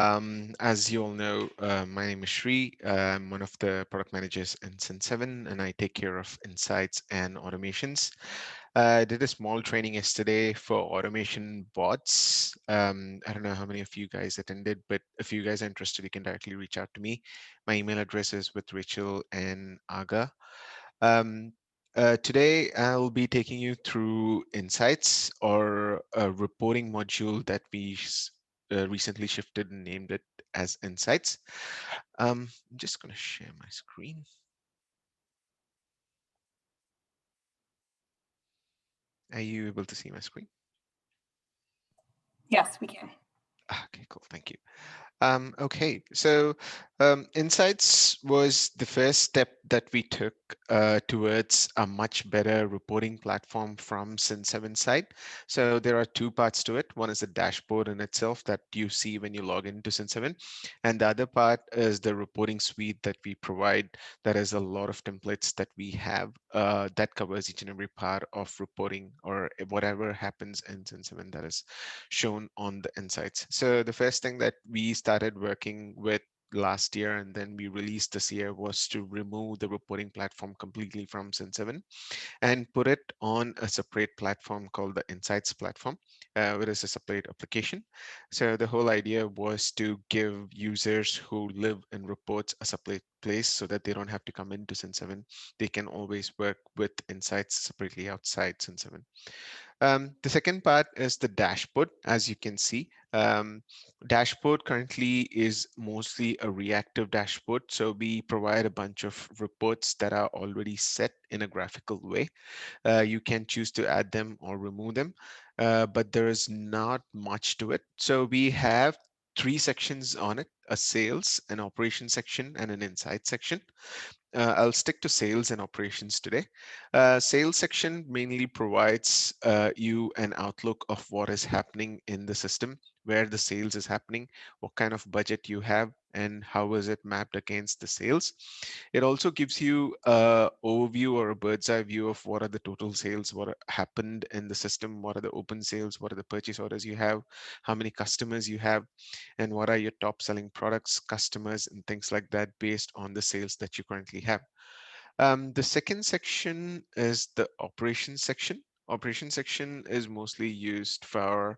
As you all know, my name is Shri. I'm one of the product managers in Cin7, and I take care of insights and automations. I did a small training yesterday for automation bots. I don't know how many of you guys attended, but if you guys are interested, you can directly reach out to me. My email address is with Rachel and Aga. Um, Today, I'll be taking you through insights or a reporting module that we recently shifted and named it as insights. I'm just going to share my screen. Are you able to see my screen? Yes, we can. Okay, cool. Thank you. Okay, so Insights was the first step that we took towards a much better reporting platform from Cin7 side. So there are two parts to it. One is the dashboard in itself that you see when you log into Cin7, and the other part is the reporting suite that we provide. That is a lot of templates that we have that covers each and every part of reporting or whatever happens in Cin7 that is shown on the insights. So the first thing that we started working with last year and then we released this year was to remove the reporting platform completely from Cin7 and put it on a separate platform called the Insights platform, which is a separate application. So the whole idea was to give users who live in reports a separate place so that they don't have to come into Cin7. They can always work with Insights separately outside Cin7. The second part is the dashboard. As you can see, dashboard currently is mostly a reactive dashboard. So we provide a bunch of reports that are already set in a graphical way. You can choose to add them or remove them, but there is not much to it. So we have three sections on it: a sales, an operations section, and an insight section. I'll stick to sales and operations today. Sales section mainly provides you an outlook of what is happening in the system, where the sales is happening, what kind of budget you have, and how is it mapped against the sales. It also gives you a overview or a bird's eye view of what are the total sales, happened in the system, what are the open sales, what are the purchase orders you have, how many customers you have, and what are your top selling products, customers, and things like that based on the sales that you currently have. The second section is the operations section. Operations section is mostly used for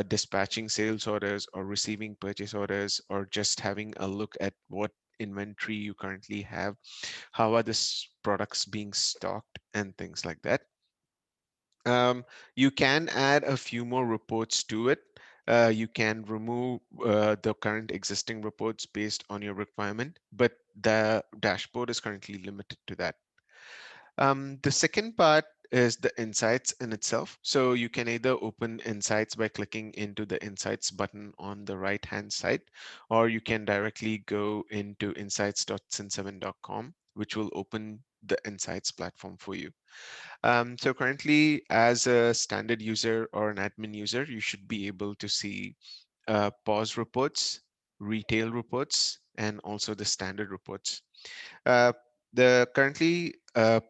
dispatching sales orders or receiving purchase orders or just having a look at what inventory you currently have, how are the products being stocked, and things like that. You can add a few more reports to it. You can remove the current existing reports based on your requirement, but the dashboard is currently limited to that. The second part is the insights in itself. So you can either open insights by clicking into the insights button on the right hand side, or you can directly go into insights.cin7.com, which will open the insights platform for you. So currently, as a standard user or an admin user, you should be able to see pause reports, retail reports, and also the standard reports. Uh, the currently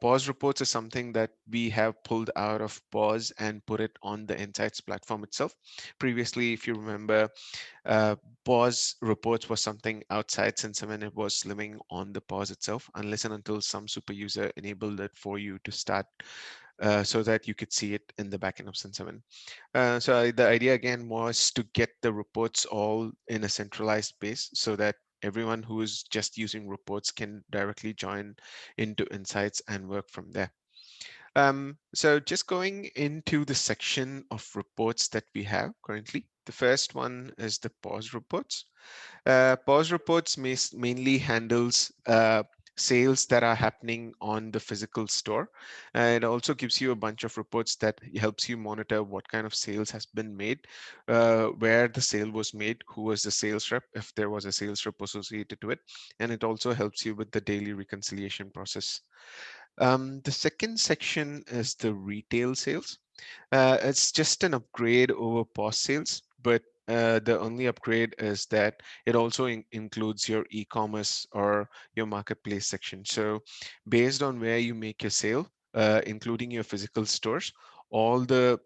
pause reports is something that we have pulled out of pause and put it on the insights platform itself. Previously, if you remember, uh, pause reports was something outside Cin7. It was living on the pause itself, unless and until some super user enabled it for you to start so that you could see it in the backend of Cin7. The idea again was to get the reports all in a centralized base so that everyone who is just using reports can directly join into Insights and work from there. So just going into the section of reports that we have currently, the first one is the pause reports. Pause reports mainly handles sales that are happening on the physical store. It also gives you a bunch of reports that helps you monitor what kind of sales has been made, where the sale was made, who was the sales rep, if there was a sales rep associated to it, and it also helps you with the daily reconciliation process. The second section is the retail sales. It's just an upgrade over pause sales, but the only upgrade is that it also includes your e-commerce or your marketplace section. So based on where you make your sale, including your physical stores, all the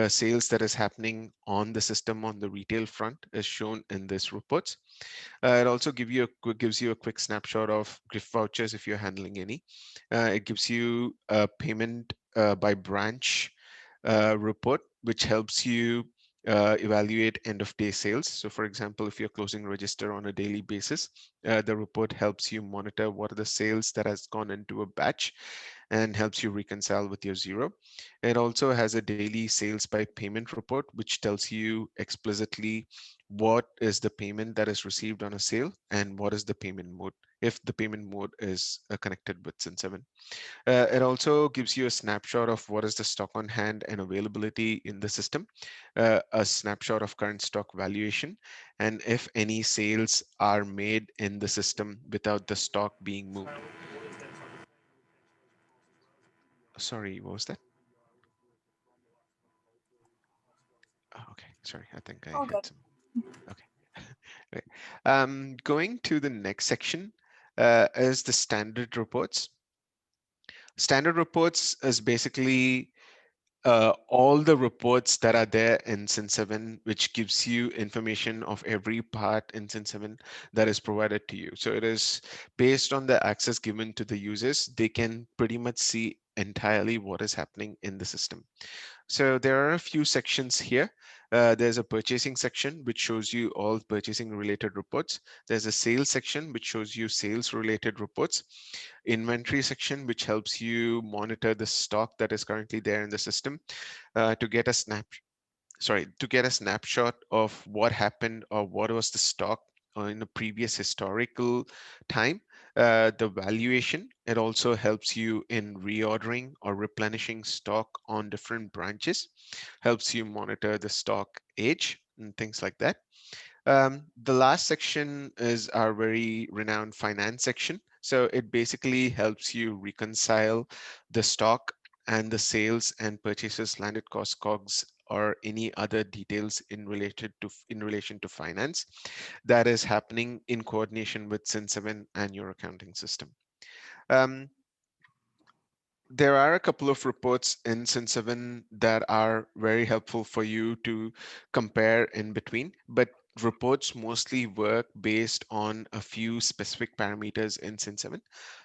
sales that is happening on the system on the retail front is shown in this reports. It also gives you a quick snapshot of gift vouchers if you're handling any. It gives you a payment by branch report, which helps you evaluate end of day sales. So for example, if you're closing register on a daily basis, the report helps you monitor what are the sales that has gone into a batch and helps you reconcile with your zero. It also has a daily sales by payment report, which tells you explicitly what is the payment that is received on a sale and what is the payment mode if the payment mode is connected with Cin7. It also gives you a snapshot of what is the stock on hand and availability in the system, a snapshot of current stock valuation, and if any sales are made in the system without the stock being moved. Sorry, what was that? Oh, okay, sorry, I think I All had good. some. Okay. Right. Going to the next section is the standard reports. Standard reports is basically all the reports that are there in Cin7, which gives you information of every part in Cin7 that is provided to you. So it is based on the access given to the users. They can pretty much see entirely what is happening in the system. So there are a few sections here. There's a purchasing section, which shows you all purchasing related reports. There's a sales section, which shows you sales related reports. Inventory section, which helps you monitor the stock that is currently there in the system to get a to get a snapshot of what happened or what was the stock in the previous historical time. The valuation, it also helps you in reordering or replenishing stock on different branches, helps you monitor the stock age and things like that. The last section is our very renowned finance section. So it basically helps you reconcile the stock and the sales and purchases, landed cost, COGS, or any other details in relation to finance that is happening in coordination with Cin7 and your accounting system. Um, there are a couple of reports in Cin7 that are very helpful for you to compare in between, but reports mostly work based on a few specific parameters in Cin7.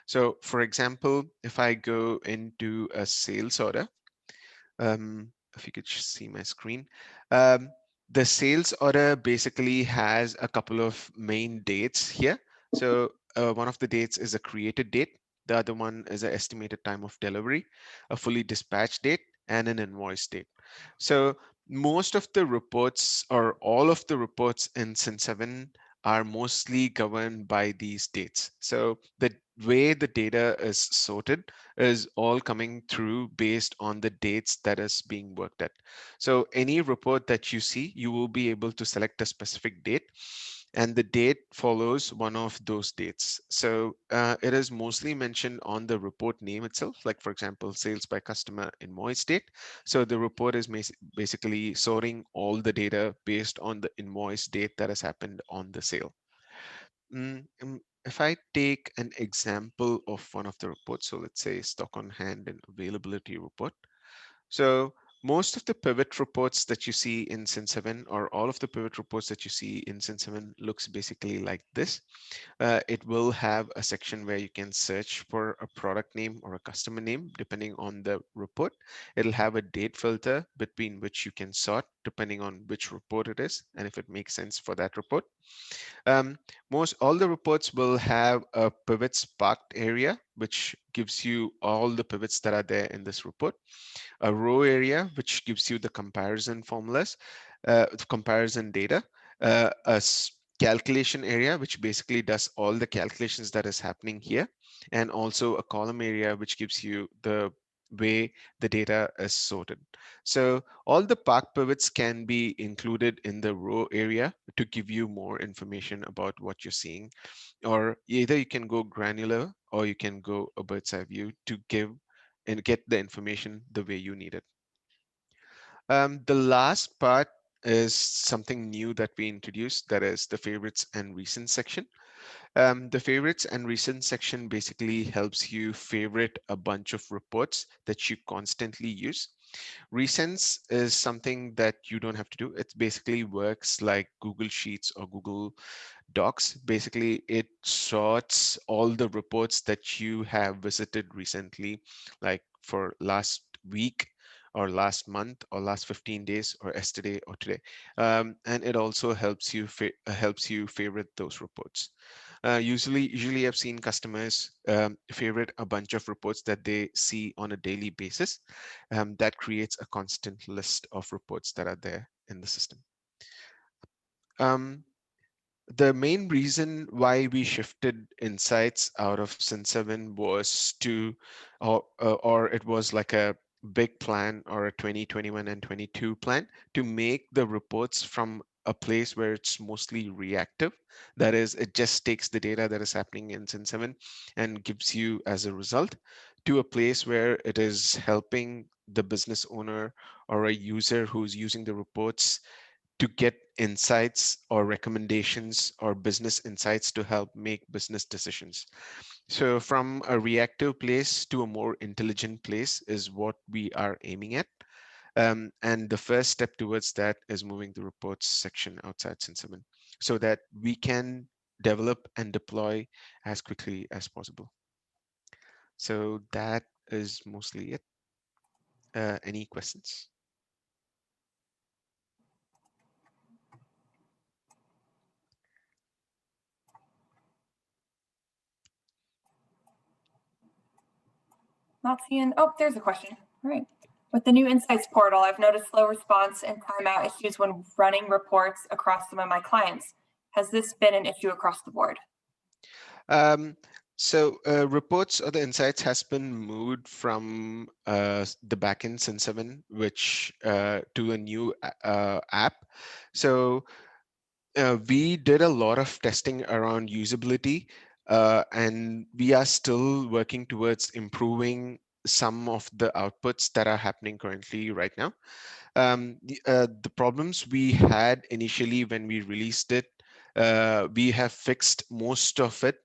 So for example, if I go into a sales order, if you could just see my screen. Um, the sales order basically has a couple of main dates here. So one of the dates is a created date. The other one is an estimated time of delivery, a fully dispatched date, and an invoice date. So most of the reports or all of the reports in Cin7 are mostly governed by these dates. So the way the data is sorted is all coming through based on the dates that is being worked at. So any report that you see, you will be able to select a specific date and the date follows one of those dates. So it is mostly mentioned on the report name itself, like for example, sales by customer invoice date. So the report is basically sorting all the data based on the invoice date that has happened on the sale. If I take an example of one of the reports, so let's say stock on hand and availability report. So most of the pivot reports that you see in Cin7 or all of the pivot reports that you see in Cin7 looks basically like this. It will have a section where you can search for a product name or a customer name, depending on the report. It'll have a date filter between which you can sort depending on which report it is and if it makes sense for that report. Most all the reports will have a pivot sparked area, which gives you all the pivots that are there in this report, a row area, which gives you the comparison formulas, the comparison data, calculation area, which basically does all the calculations that is happening here, and also a column area, which gives you the way the data is sorted. So all the park pivots can be included in the row area to give you more information about what you're seeing, or either you can go granular or you can go a bird's eye view to give and get the information the way you need it. The last part is something new that we introduced, that is the favorites and recent section. The favorites and recent section basically helps you favorite a bunch of reports that you constantly use. Resense is something that you don't have to do. It basically works like Google Sheets or Google Docs. Basically, it sorts all the reports that you have visited recently, like for last week or last month or last 15 days or yesterday or today. And it also helps you favorite those reports. Usually I've seen customers favorite a bunch of reports that they see on a daily basis. That creates a constant list of reports that are there in the system. Um, the main reason why we shifted insights out of Cin7 was or it was like a big plan or a 2021 and 22 plan to make the reports from a place where it's mostly reactive. That is, it just takes the data that is happening in Cin7 and gives you as a result to a place where it is helping the business owner or a user who's using the reports to get insights or recommendations or business insights to help make business decisions. So from a reactive place to a more intelligent place is what we are aiming at. And the first step towards that is moving the reports section outside Cin7 so that we can develop and deploy as quickly as possible. So that is mostly it. Any questions? Not seeing, oh, there's a question. All right. With the new Insights portal, I've noticed slow response and timeout issues when running reports across some of my clients. Has this been an issue across the board? Reports or the insights has been moved from the backend Cin7, which to a new app. So we did a lot of testing around usability, and we are still working towards improving some of the outputs that are happening currently right now. The problems we had initially when we released it, we have fixed most of it.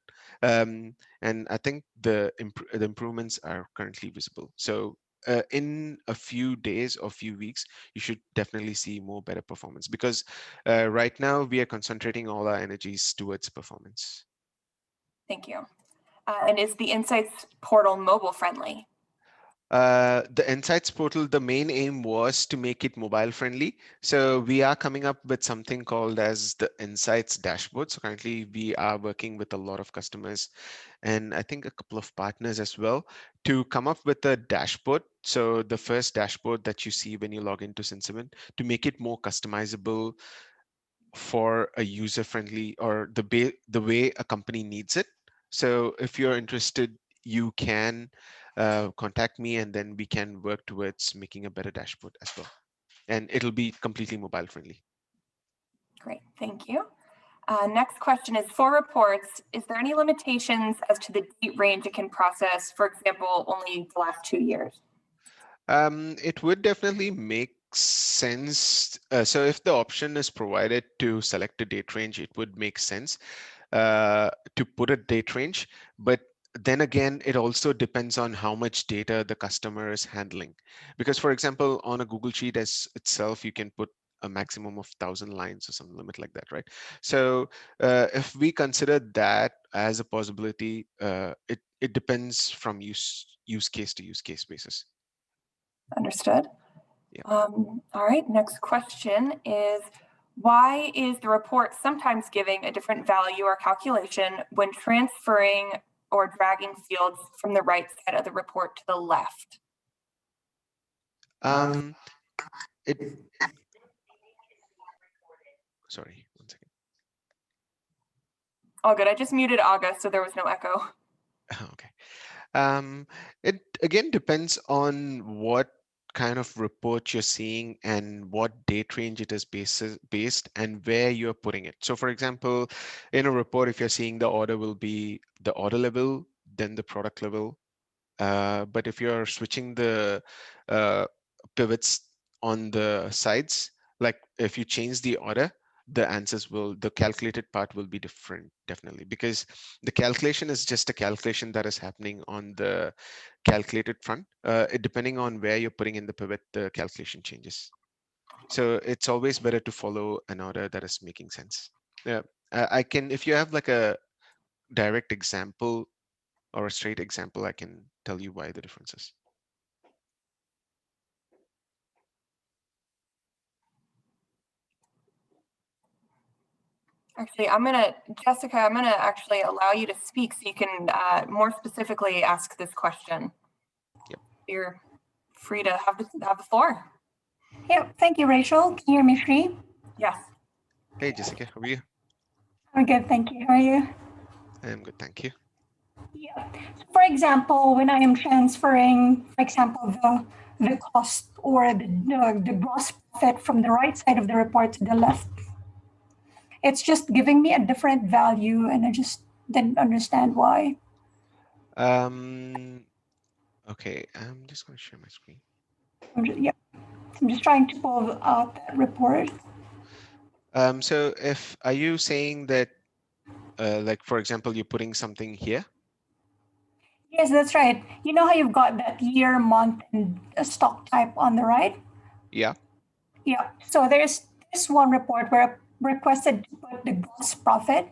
And I think the improvements are currently visible. So in a few days or few weeks, you should definitely see more better performance because right now we are concentrating all our energies towards performance. Thank you. And is the Insights portal mobile friendly? The Insights portal, the main aim was to make it mobile friendly. So we are coming up with something called as the Insights dashboard. So currently we are working with a lot of customers and I think a couple of partners as well to come up with a dashboard. So the first dashboard that you see when you log into Cin7 to make it more customizable for a user friendly or the way a company needs it. So if you're interested, you can contact me and then we can work towards making a better dashboard as well. And it'll be completely mobile friendly. Great, thank you. Next question is, for reports, is there any limitations as to the date range it can process? For example, only the last 2 years? It would definitely make sense. So if the option is provided to select a date range, it would make sense to put a date range. But then again, it also depends on how much data the customer is handling. Because for example, on a Google Sheet as itself, you can put a maximum of 1,000 lines or some limit like that, right? So if we consider that as a possibility, it depends from use case to use case basis. Understood. Yeah. All right, next question is, why is the report sometimes giving a different value or calculation when transferring or dragging fields from the right side of the report to the left? It Sorry, one second. All good. I just muted August, so there was no echo. Okay. It again depends on what kind of report you're seeing and what date range it is based and where you're putting it. So for example, in a report, if you're seeing the order will be the order level, then the product level. But if you're switching the pivots on the sides, like if you change the order, the calculated part will be different, definitely, because the calculation is just a calculation that is happening on the calculated front. Depending on where you're putting in the pivot, the calculation changes. So it's always better to follow an order that is making sense. Yeah, I can, if you have like a direct example or a straight example, I can tell you why the difference is. Actually, Jessica, I'm gonna actually allow you to speak so you can more specifically ask this question. Yep. You're free to have the floor. Yeah, thank you, Rachel. Can you hear me, Sri? Yes. Hey, Jessica, how are you? I'm good, thank you. How are you? I'm good, thank you. Yeah. So for example, when I am transferring, for example, the cost or the gross profit from the right side of the report to the left, it's just giving me a different value, and I just didn't understand why. Okay, I'm just going to share my screen. Yeah, I'm just trying to pull out that report. So if, are you saying that, like, for example, you're putting something here? Yes, that's right. You know how you've got that year, month, and a stock type on the right? Yeah. Yeah. So there's this one report where I requested to put the gross profit.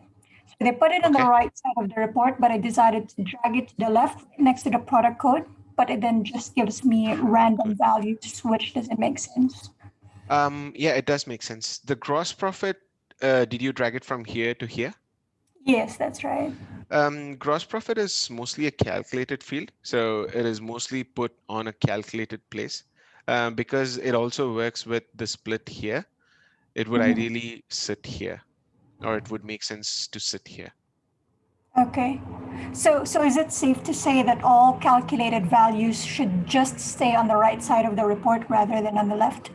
So they put it on the Okay. right side of the report, but I decided to drag it to the left next to the product code. But it then just gives me Good. random values, which doesn't make sense. Yeah, it does make sense. The gross profit, did you drag it from here to here? Yes, that's right. Gross profit is mostly a calculated field, so it is mostly put on a calculated place. Because it also works with the split here, it would Mhm. ideally sit here, or it would make sense to sit here. Okay. So is it safe to say that all calculated values should just stay on the right side of the report rather than on the left?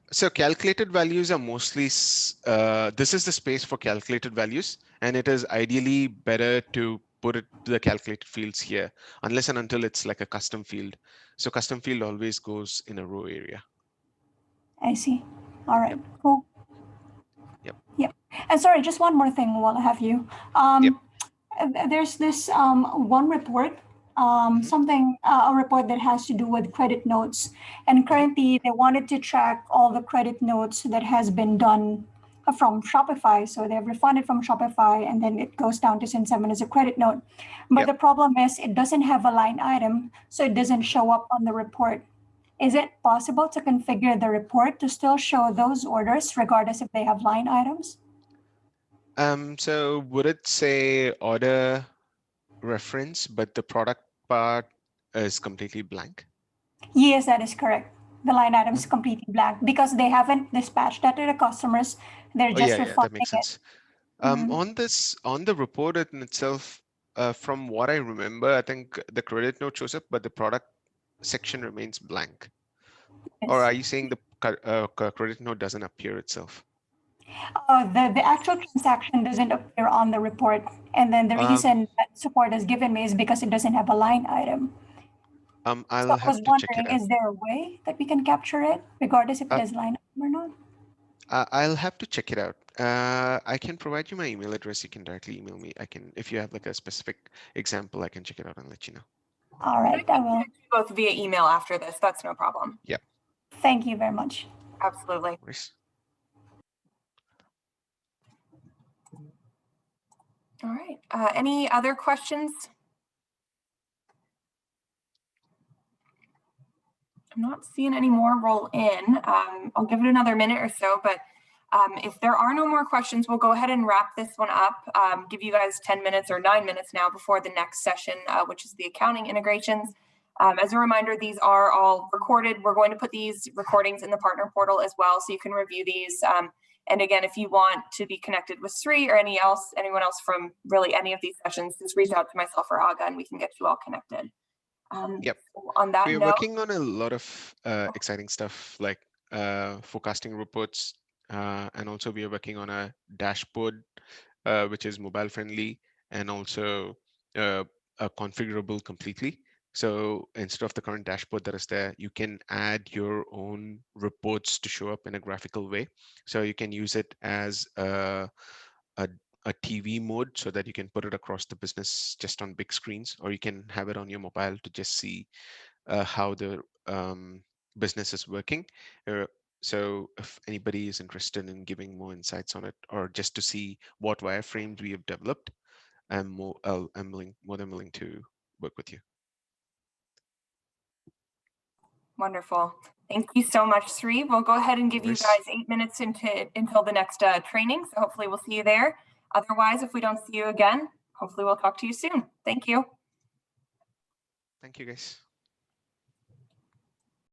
So calculated values are mostly, this is the space for calculated values, and it is ideally better to put it the calculated fields here, unless and until it's like a custom field. So custom field always goes in a row area. I see. All Yep. right. Cool. Yep. Yep. And sorry, just one more thing while I have you. Yep. There's this one report, Hmm. something, a report that has to do with credit notes. And Hmm. currently, they wanted to track all the credit notes that has been done from Shopify. So they've refunded from Shopify, and then it goes down to Cin7 as a credit note. But Yep. the problem is, it doesn't have a line item, so it doesn't show up on the report. Is it possible to configure the report to still show those orders regardless if they have line items? So would it say order reference, but the product part is completely blank? Yes, that is correct. The line item is Um, completely blank because they haven't dispatched that to the customers. They're Oh yeah, just yeah, that refunding makes it. sense. Mhm. On the report in itself, from what I remember, I think the credit note shows up, but the product section remains blank. Or Yes. are you saying the credit note doesn't appear itself? The actual transaction doesn't appear on the report. And then the Um, reason that support has given me is because it doesn't have a line item. So I'll I was have to check it wondering, out. is there a way that we can capture it regardless if it Uh, has line item or not? I'll have to check it out. I can provide you my email address. You can directly email me. I can, if you have like a specific example, I can check it out and let you know. All right, I will. Both via email after this. That's no problem. Yeah. Thank you very much. Absolutely. Worries. All right. Any other questions? I'm not seeing any more roll in. I'll give it another minute or so, but if there are no more questions, we'll go ahead and wrap this one up. Give you guys 10 minutes or 9 minutes now before the next session, which is the accounting integrations. As a reminder, these are all recorded. We're going to put these recordings in the partner portal as well, so you can review these. And again, if you want to be connected with Sri or anyone else from really any of these sessions, just reach out to myself or Aga and we can get you all connected. Yep. So on that We're note, working on a lot of exciting stuff like forecasting reports, and also we are working on a dashboard which is mobile friendly and also uh, configurable completely. So instead of the current dashboard that is there, you can add your own reports to show up in a graphical way. So you can use it as a, a TV mode so that you can put it across the business just on big screens, or you can have it on your mobile to just see how the business is working. So if anybody is interested in giving more insights on it, or just to see what wireframes we have developed, I'm more than willing to work with you. Wonderful. Thank you so much, Sri. We'll go ahead and give you guys 8 minutes until the next training. So hopefully we'll see you there. Otherwise, if we don't see you again, hopefully we'll talk to you soon. Thank you. Thank you, guys.